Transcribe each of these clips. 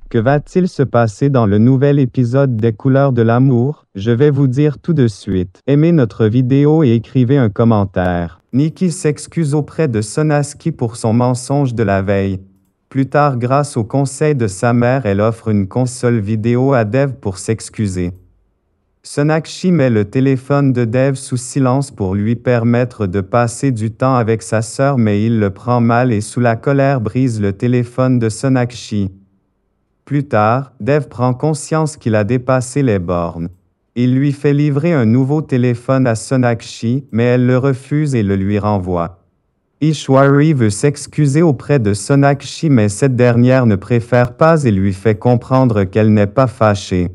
Que va-t-il se passer dans le nouvel épisode des Couleurs de l'amour? Je vais vous dire tout de suite. Aimez notre vidéo et écrivez un commentaire. Nikki s'excuse auprès de Sonakshi pour son mensonge de la veille. Plus tard, grâce au conseil de sa mère, elle offre une console vidéo à Dev pour s'excuser. Sonakshi met le téléphone de Dev sous silence pour lui permettre de passer du temps avec sa sœur, mais il le prend mal et sous la colère brise le téléphone de Sonakshi. Plus tard, Dev prend conscience qu'il a dépassé les bornes. Il lui fait livrer un nouveau téléphone à Sonakshi, mais elle le refuse et le lui renvoie. Ishwari veut s'excuser auprès de Sonakshi, mais cette dernière ne préfère pas et lui fait comprendre qu'elle n'est pas fâchée.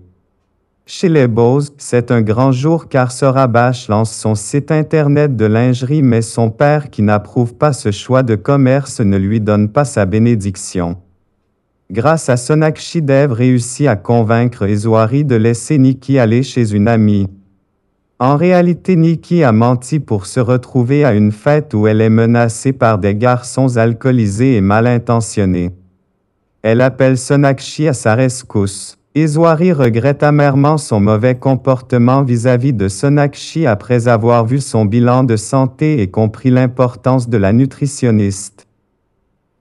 Chez les Bose, c'est un grand jour car Sora Bash lance son site internet de lingerie, mais son père, qui n'approuve pas ce choix de commerce, ne lui donne pas sa bénédiction. Grâce à Sonakshi, Dev réussit à convaincre Ishwari de laisser Nikki aller chez une amie. En réalité, Nikki a menti pour se retrouver à une fête où elle est menacée par des garçons alcoolisés et mal intentionnés. Elle appelle Sonakshi à sa rescousse. Ishwari regrette amèrement son mauvais comportement vis-à-vis de Sonakshi après avoir vu son bilan de santé et compris l'importance de la nutritionniste.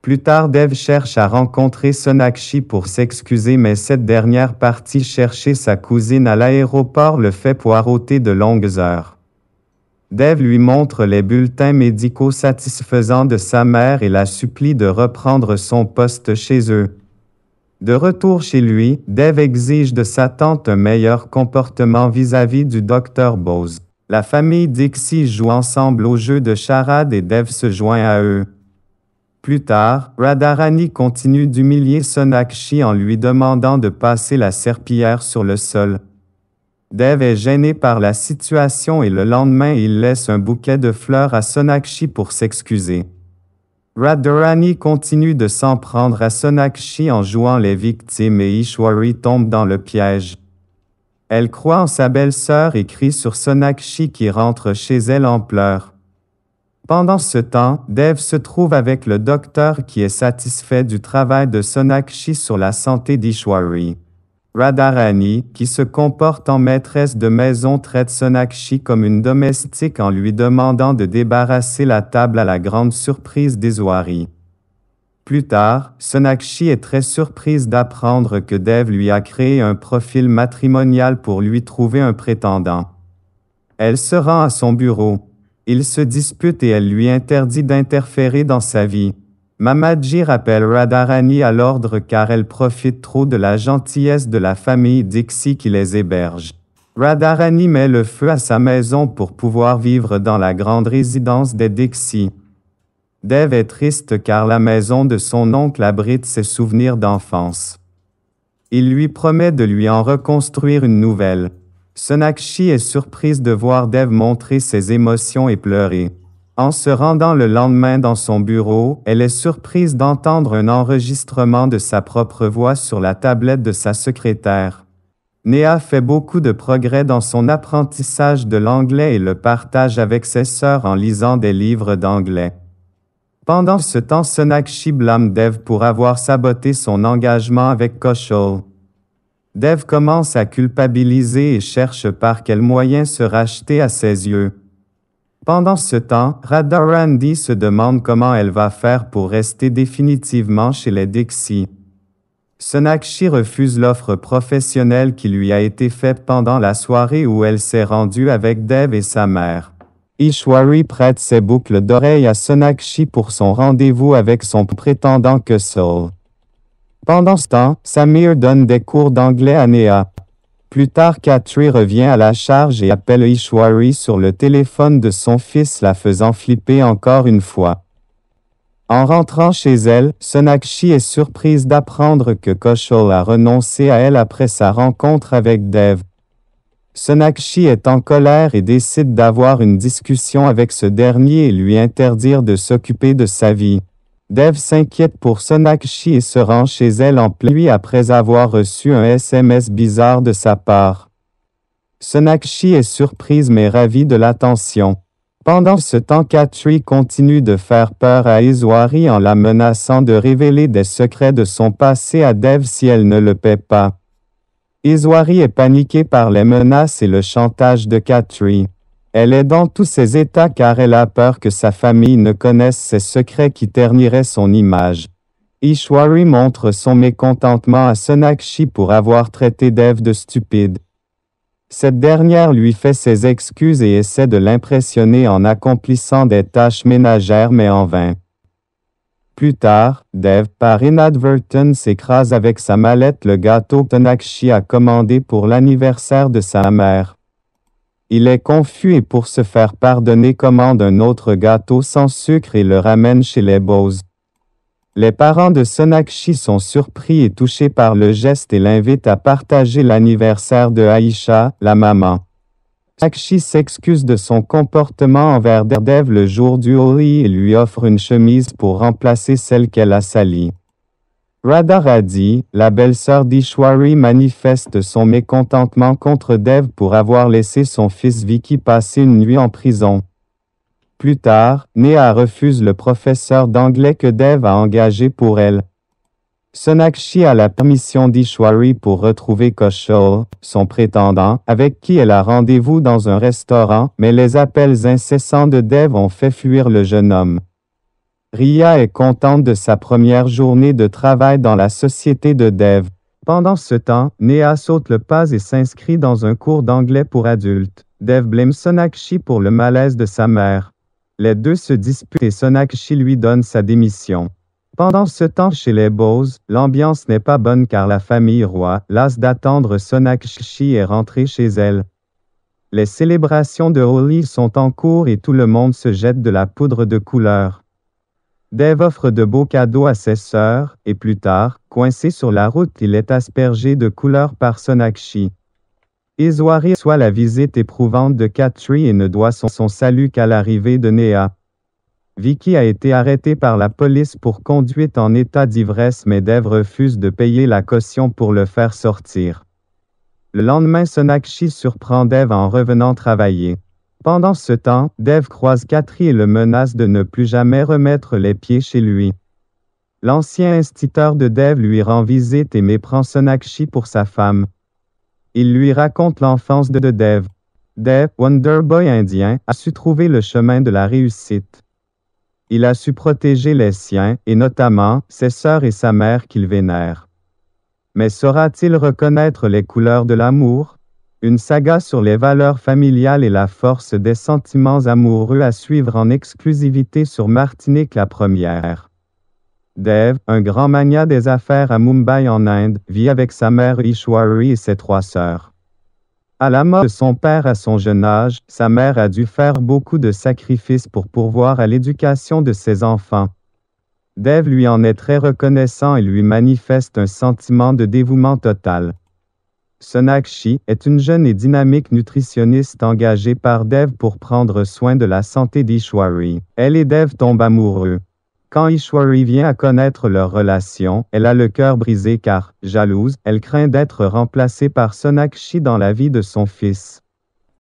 Plus tard, Dev cherche à rencontrer Sonakshi pour s'excuser, mais cette dernière partie chercher sa cousine à l'aéroport le fait poireauter de longues heures. Dev lui montre les bulletins médicaux satisfaisants de sa mère et la supplie de reprendre son poste chez eux. De retour chez lui, Dev exige de sa tante un meilleur comportement vis-à-vis du Dr Bose. La famille Dixie joue ensemble au jeu de charade et Dev se joint à eux. Plus tard, Radharani continue d'humilier Sonakshi en lui demandant de passer la serpillière sur le sol. Dev est gêné par la situation et le lendemain il laisse un bouquet de fleurs à Sonakshi pour s'excuser. Radharani continue de s'en prendre à Sonakshi en jouant les victimes et Ishwari tombe dans le piège. Elle croit en sa belle-sœur et crie sur Sonakshi qui rentre chez elle en pleurs. Pendant ce temps, Dev se trouve avec le docteur qui est satisfait du travail de Sonakshi sur la santé d'Ishwari. Radharani, qui se comporte en maîtresse de maison, traite Sonakshi comme une domestique en lui demandant de débarrasser la table à la grande surprise d'Ishwari. Plus tard, Sonakshi est très surprise d'apprendre que Dev lui a créé un profil matrimonial pour lui trouver un prétendant. Elle se rend à son bureau. Ils se disputent et elle lui interdit d'interférer dans sa vie. Mamaji rappelle Radharani à l'ordre car elle profite trop de la gentillesse de la famille Dixie qui les héberge. Radharani met le feu à sa maison pour pouvoir vivre dans la grande résidence des Dixie. Dev est triste car la maison de son oncle abrite ses souvenirs d'enfance. Il lui promet de lui en reconstruire une nouvelle. Sonakshi est surprise de voir Dev montrer ses émotions et pleurer. En se rendant le lendemain dans son bureau, elle est surprise d'entendre un enregistrement de sa propre voix sur la tablette de sa secrétaire. Néha fait beaucoup de progrès dans son apprentissage de l'anglais et le partage avec ses sœurs en lisant des livres d'anglais. Pendant ce temps, Sonakshi blâme Dev pour avoir saboté son engagement avec Kaushal. Dev commence à culpabiliser et cherche par quel moyen se racheter à ses yeux. Pendant ce temps, Radharani se demande comment elle va faire pour rester définitivement chez les Dixie. Sonakshi refuse l'offre professionnelle qui lui a été faite pendant la soirée où elle s'est rendue avec Dev et sa mère. Ishwari prête ses boucles d'oreilles à Sonakshi pour son rendez-vous avec son prétendant Kaushal. Pendant ce temps, Samir donne des cours d'anglais à Néha. Plus tard, Katri revient à la charge et appelle Ishwari sur le téléphone de son fils, la faisant flipper encore une fois. En rentrant chez elle, Sonakshi est surprise d'apprendre que Kaushal a renoncé à elle après sa rencontre avec Dev. Sonakshi est en colère et décide d'avoir une discussion avec ce dernier et lui interdire de s'occuper de sa vie. Dev s'inquiète pour Sonakshi et se rend chez elle en pleine nuit après avoir reçu un SMS bizarre de sa part. Sonakshi est surprise mais ravie de l'attention. Pendant ce temps, Khatri continue de faire peur à Ishwari en la menaçant de révéler des secrets de son passé à Dev si elle ne le paie pas. Ishwari est paniquée par les menaces et le chantage de Khatri. Elle est dans tous ses états car elle a peur que sa famille ne connaisse ses secrets qui terniraient son image. Ishwari montre son mécontentement à Sonakshi pour avoir traité Dev de stupide. Cette dernière lui fait ses excuses et essaie de l'impressionner en accomplissant des tâches ménagères mais en vain. Plus tard, Dev, par inadvertance, écrase avec sa mallette le gâteau que Sonakshi a commandé pour l'anniversaire de sa mère. Il est confus et pour se faire pardonner commande un autre gâteau sans sucre et le ramène chez les Bose. Les parents de Sonakshi sont surpris et touchés par le geste et l'invitent à partager l'anniversaire de Aisha, la maman. Sonakshi s'excuse de son comportement envers Dev le jour du Holi et lui offre une chemise pour remplacer celle qu'elle a salie. Radharati, la belle-sœur d'Ishwari, manifeste son mécontentement contre Dev pour avoir laissé son fils Vicky passer une nuit en prison. Plus tard, Neha refuse le professeur d'anglais que Dev a engagé pour elle. Sonakshi a la permission d'Ishwari pour retrouver Kaushal, son prétendant, avec qui elle a rendez-vous dans un restaurant, mais les appels incessants de Dev ont fait fuir le jeune homme. Riya est contente de sa première journée de travail dans la société de Dev. Pendant ce temps, Neha saute le pas et s'inscrit dans un cours d'anglais pour adultes. Dev blâme Sonakshi pour le malaise de sa mère. Les deux se disputent et Sonakshi lui donne sa démission. Pendant ce temps chez les Bose, l'ambiance n'est pas bonne car la famille Roy, lasse d'attendre Sonakshi, est rentrée chez elle. Les célébrations de Holi sont en cours et tout le monde se jette de la poudre de couleur. Dev offre de beaux cadeaux à ses sœurs, et plus tard, coincé sur la route, il est aspergé de couleur par Sonakshi. Ishwari reçoit la visite éprouvante de Khatri et ne doit son salut qu'à l'arrivée de Neha. Vicky a été arrêtée par la police pour conduite en état d'ivresse mais Dev refuse de payer la caution pour le faire sortir. Le lendemain, Sonakshi surprend Dev en revenant travailler. Pendant ce temps, Dev croise Khatri et le menace de ne plus jamais remettre les pieds chez lui. L'ancien instituteur de Dev lui rend visite et méprend Sonakshi pour sa femme. Il lui raconte l'enfance de Dev. Dev, Wonder Boy indien, a su trouver le chemin de la réussite. Il a su protéger les siens, et notamment, ses sœurs et sa mère qu'il vénère. Mais saura-t-il reconnaître les couleurs de l'amour? Une saga sur les valeurs familiales et la force des sentiments amoureux à suivre en exclusivité sur Martinique la première. Dev, un grand magnat des affaires à Mumbai en Inde, vit avec sa mère Ishwari et ses 3 sœurs. À la mort de son père à son jeune âge, sa mère a dû faire beaucoup de sacrifices pour pourvoir à l'éducation de ses enfants. Dev lui en est très reconnaissant et lui manifeste un sentiment de dévouement total. Sonakshi est une jeune et dynamique nutritionniste engagée par Dev pour prendre soin de la santé d'Ishwari. Elle et Dev tombent amoureux. Quand Ishwari vient à connaître leur relation, elle a le cœur brisé car, jalouse, elle craint d'être remplacée par Sonakshi dans la vie de son fils.